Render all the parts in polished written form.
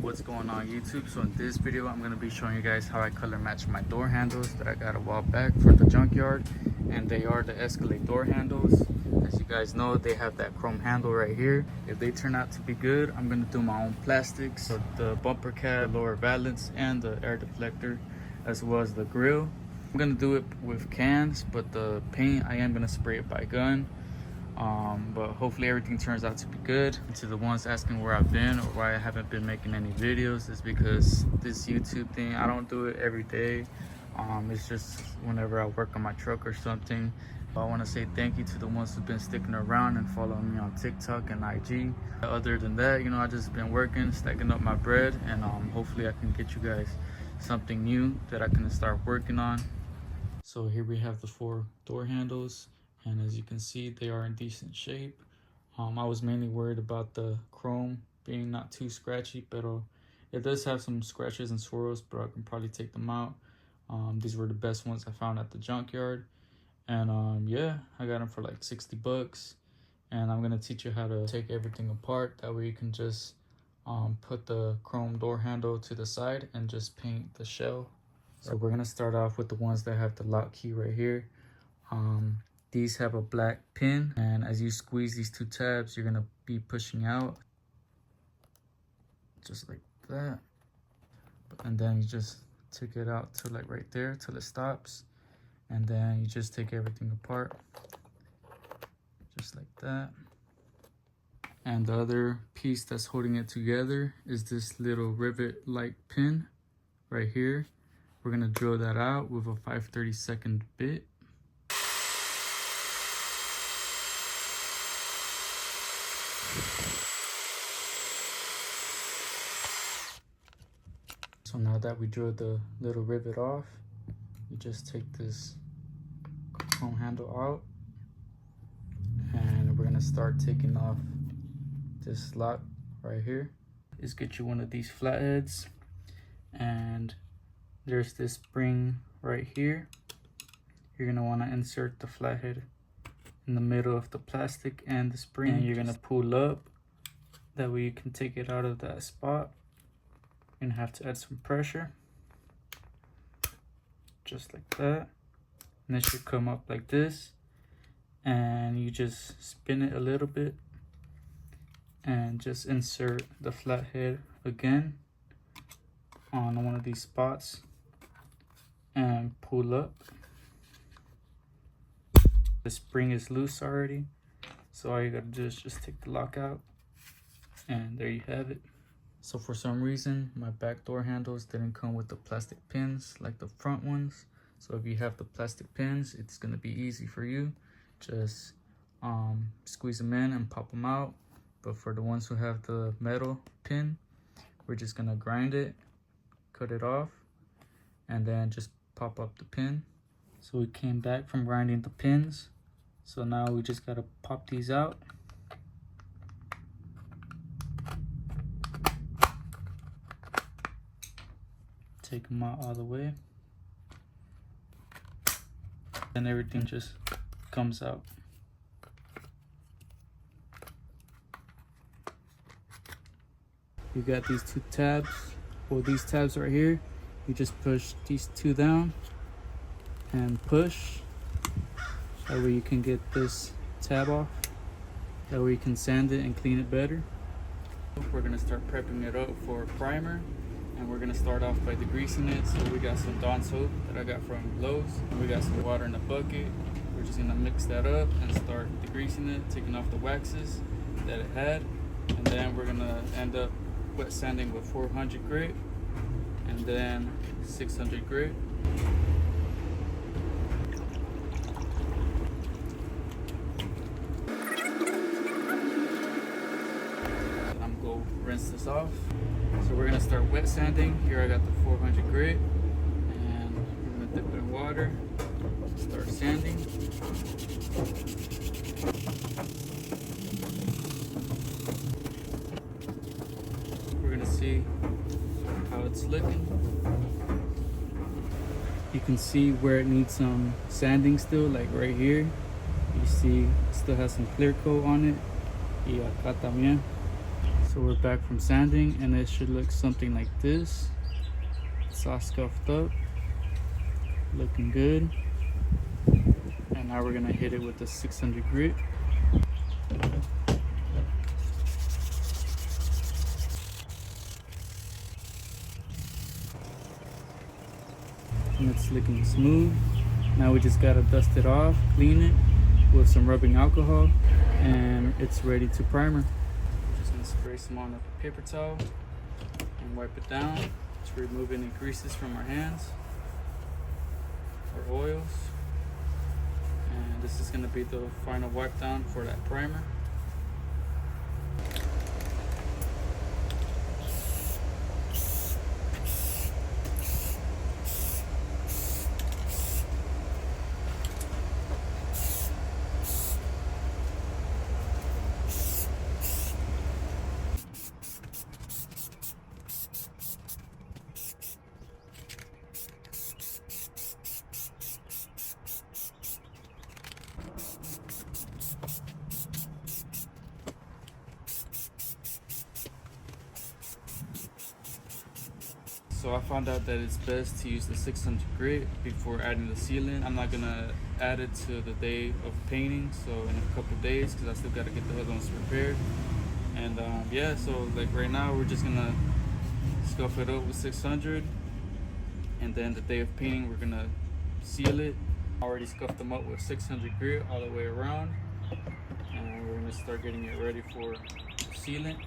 What's going on YouTube? So in this video I'm going to be showing you guys how I color match my door handles that I got a while back for the junkyard, and they are the Escalade door handles. As you guys know, they have that chrome handle right here. If they turn out to be good, I'm going to do my own plastics, so the bumper cap, the lower valance, and the air deflector, as well as the grill. I'm going to do it with cans, but the paint I am going to spray it by gun. But hopefully everything turns out to be good. And to the ones asking where I've been or why I haven't been making any videos, is because this YouTube thing, I don't do it every day. It's just whenever I work on my truck or something. I want to say thank you to the ones who've been sticking around and following me on TikTok and IG. Other than that, I just been working, stacking up my bread, and hopefully I can get you guys something new that I can start working on. So here we have the 4 door handles, and as you can see, they are in decent shape. I was mainly worried about the chrome being not too scratchy, but it does have some scratches and swirls, but I can probably take them out. These were the best ones I found at the junkyard, and yeah, I got them for like 60 bucks. And I'm gonna teach you how to take everything apart. That way you can just put the chrome door handle to the side and just paint the shell. So we're gonna start off with the ones that have the lock key right here. These have a black pin, and as you squeeze these 2 tabs, you're gonna be pushing out just like that. And then you just take it out to like right there till it stops, and then you just take everything apart just like that. And the other piece that's holding it together is this little rivet like pin right here. We're gonna drill that out with a 5/32 bit. So now that we drilled the little rivet off, you just take this chrome handle out, and we're gonna start taking off this lock right here. Is get you one of these flatheads, and there's this spring right here. You're gonna wanna insert the flathead in the middle of the plastic and the spring, and you're gonna pull up. That way you can take it out of that spot. You're gonna have to add some pressure, just like that, and it should come up like this. And you just spin it a little bit and just insert the flathead again on one of these spots and pull up. The spring is loose already, so all you gotta do is just take the lock out, and there you have it. So for some reason, my back door handles didn't come with the plastic pins like the front ones. So if you have the plastic pins, it's gonna be easy for you. Just squeeze them in and pop them out. But for the ones who have the metal pin, we're just gonna grind it, cut it off, and then just pop up the pin. So we came back from grinding the pins. So now we just gotta pop these out. Take them out all the way, and everything just comes out. You got these 2 tabs, or these tabs right here. You just push these 2 down and push. That way you can get this tab off. That way you can sand it and clean it better. We're gonna start prepping it up for primer. And we're gonna start off by degreasing it. So we got some Dawn soap that I got from Lowe's, and we got some water in a bucket. We're just gonna mix that up and start degreasing it, taking off the waxes that it had, and then we're gonna end up wet sanding with 400 grit and then 600 grit. I'm gonna go rinse this off. So we're gonna start wet sanding. Here I got the 400 grit, and we're gonna dip it in water, start sanding. We're gonna see how it's looking. You can see where it needs some sanding still, like right here. You see it still has some clear coat on it. Y acá también. So we're back from sanding and it should look something like this. It's all scuffed up, looking good. And now we're gonna hit it with the 600 grit. And it's looking smooth. Now we just gotta dust it off, clean it with some rubbing alcohol, and it's ready to primer. We're just gonna spray some on a paper towel and wipe it down to remove any greases from our hands or oils. And this is gonna be the final wipe down for that primer. So I found out that it's best to use the 600 grit before adding the sealant. I'm not gonna add it to the day of painting, so in a couple of days, because I still gotta get the other ones prepared. And yeah, so like right now we're just gonna scuff it up with 600, and then the day of painting we're gonna seal it. I already scuffed them up with 600 grit all the way around, and we're gonna start getting it ready for sealant.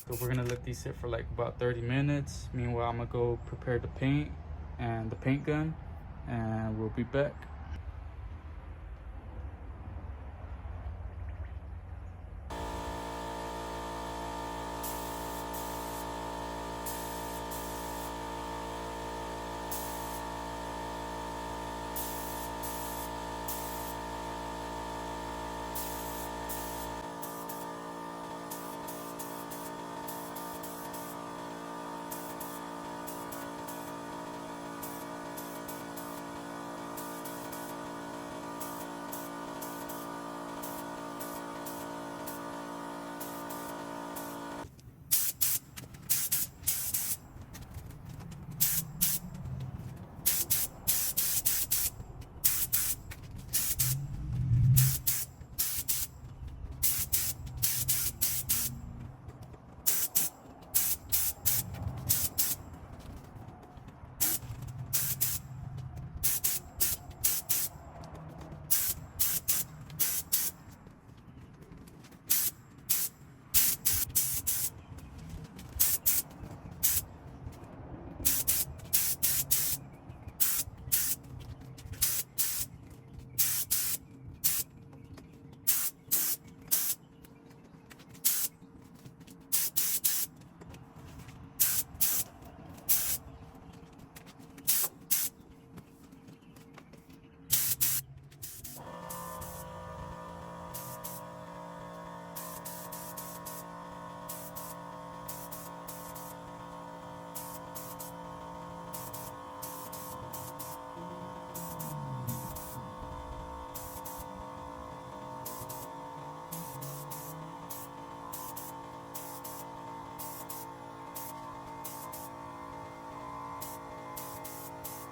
So we're gonna let these sit for like about 30 minutes. Meanwhile, I'm gonna go prepare the paint and the paint gun, and we'll be back.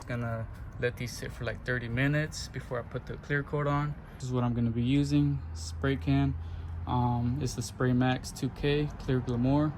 Gonna let these sit for like 30 minutes before I put the clear coat on. This is what I'm gonna be using. Spray can. It's the Spray Max 2K Clear Glamour.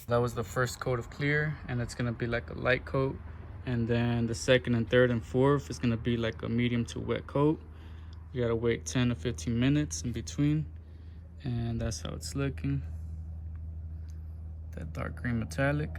That was the first coat of clear, and it's gonna be like a light coat. And then the second and third and fourth is gonna be like a medium to wet coat. You gotta wait 10 to 15 minutes in between. And that's how it's looking. That dark green metallic.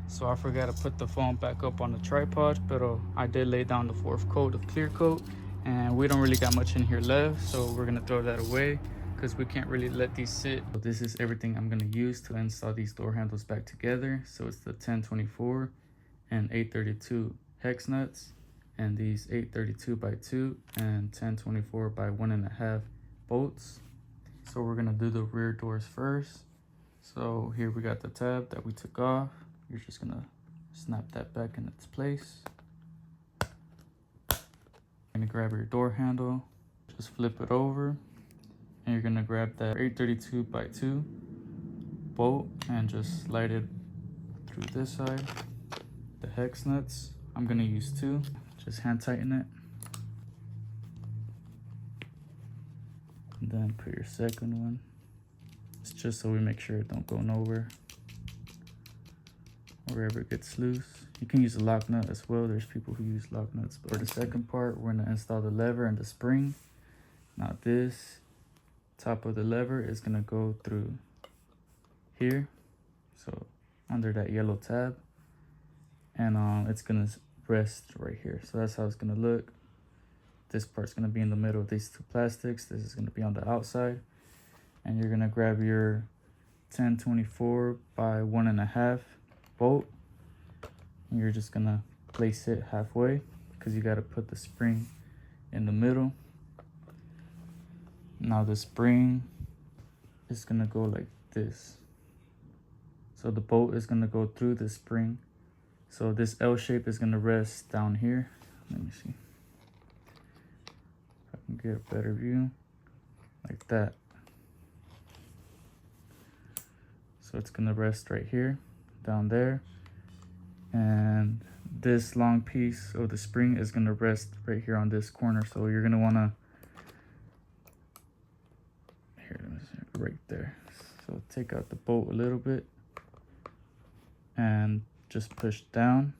So I forgot to put the phone back up on the tripod, but I did lay down the fourth coat of clear coat, and we don't really got much in here left, so we're gonna throw that away because we can't really let these sit. So this is everything I'm gonna use to install these door handles back together. So it's the 1024 and 832 hex nuts, and these 832 by 2 and 1024 by 1.5 bolts. So we're gonna do the rear doors first. So here we got the tab that we took off. You're just gonna snap that back in its place. You're gonna grab your door handle, just flip it over, and you're gonna grab that 832 by 2 bolt and just slide it through this side. The hex nuts, I'm gonna use 2. Just hand tighten it. And then put your second one. It's just so we make sure it don't go nowhere. Wherever it gets loose. You can use a lock nut as well. There's people who use lock nuts. But for the second part, we're gonna install the lever and the spring. Now this top of the lever is gonna go through here. So under that yellow tab. And it's gonna rest right here. So that's how it's gonna look. This part's gonna be in the middle of these two plastics. This is gonna be on the outside. And you're gonna grab your 1024 by 1.5 bolt, and you're just gonna place it halfway because you got to put the spring in the middle. Now the spring is gonna go like this, so the bolt is gonna go through the spring. So this L shape is gonna rest down here. Let me see if I can get a better view, like that. So it's gonna rest right here, down there, and this long piece of the spring is gonna rest right here on this corner. So you're gonna wanna, here, right there. So take out the bolt a little bit and just push down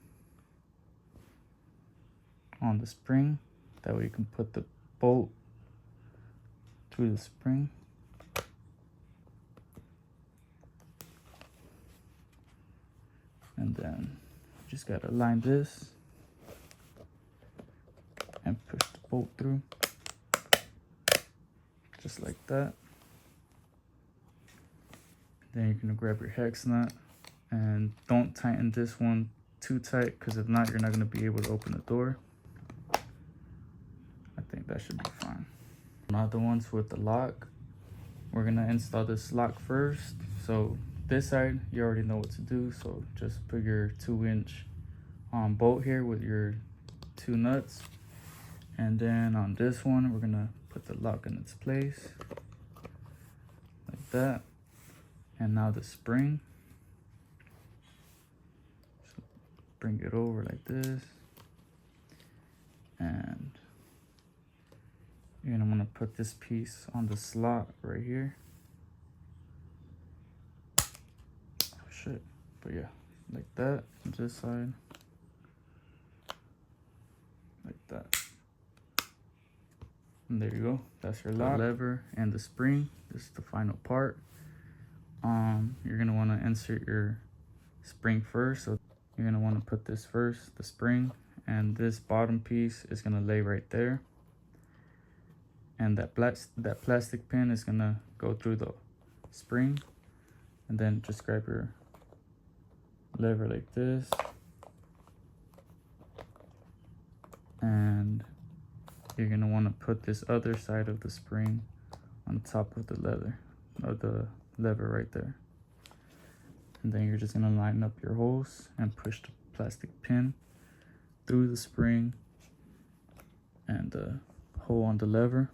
on the spring. That way you can put the bolt through the spring. And then just gotta line this and push the bolt through, just like that. Then you're gonna grab your hex nut, and don't tighten this one too tight, because if not, you're not gonna be able to open the door. I think that should be fine. Now the ones with the lock, we're gonna install this lock first. So this side, you already know what to do. So just put your 2-inch bolt here with your 2 nuts. And then on this one, we're gonna put the lock in its place like that. And now the spring, so bring it over like this. And you're gonna wanna put this piece on the slot right here. Oh shit, but yeah, like that, on this side, like that. And there you go, that's your lock. The lever and the spring, this is the final part. You're gonna wanna insert your spring first. So you're gonna wanna put this first, the spring, and this bottom piece is gonna lay right there. And that plastic pin is gonna go through the spring. And then just grab your lever like this. And you're gonna wanna put this other side of the spring on top of the lever right there. And then you're just gonna line up your holes and push the plastic pin through the spring and the hole on the lever,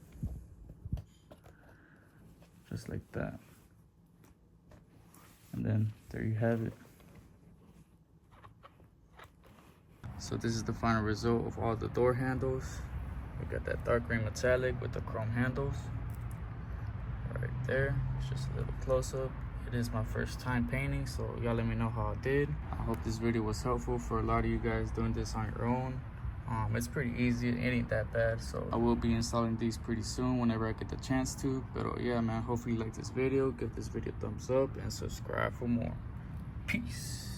just like that. And then there you have it. So this is the final result of all the door handles. We got that dark green metallic with the chrome handles right there. It's just a little close-up. It is my first time painting, so y'all let me know how I did. I hope this video was helpful for a lot of you guys doing this on your own. It's pretty easy, it ain't that bad. So I will be installing these pretty soon whenever I get the chance to. But yeah, man, hopefully you like this video. Give this video a thumbs up and subscribe for more. Peace.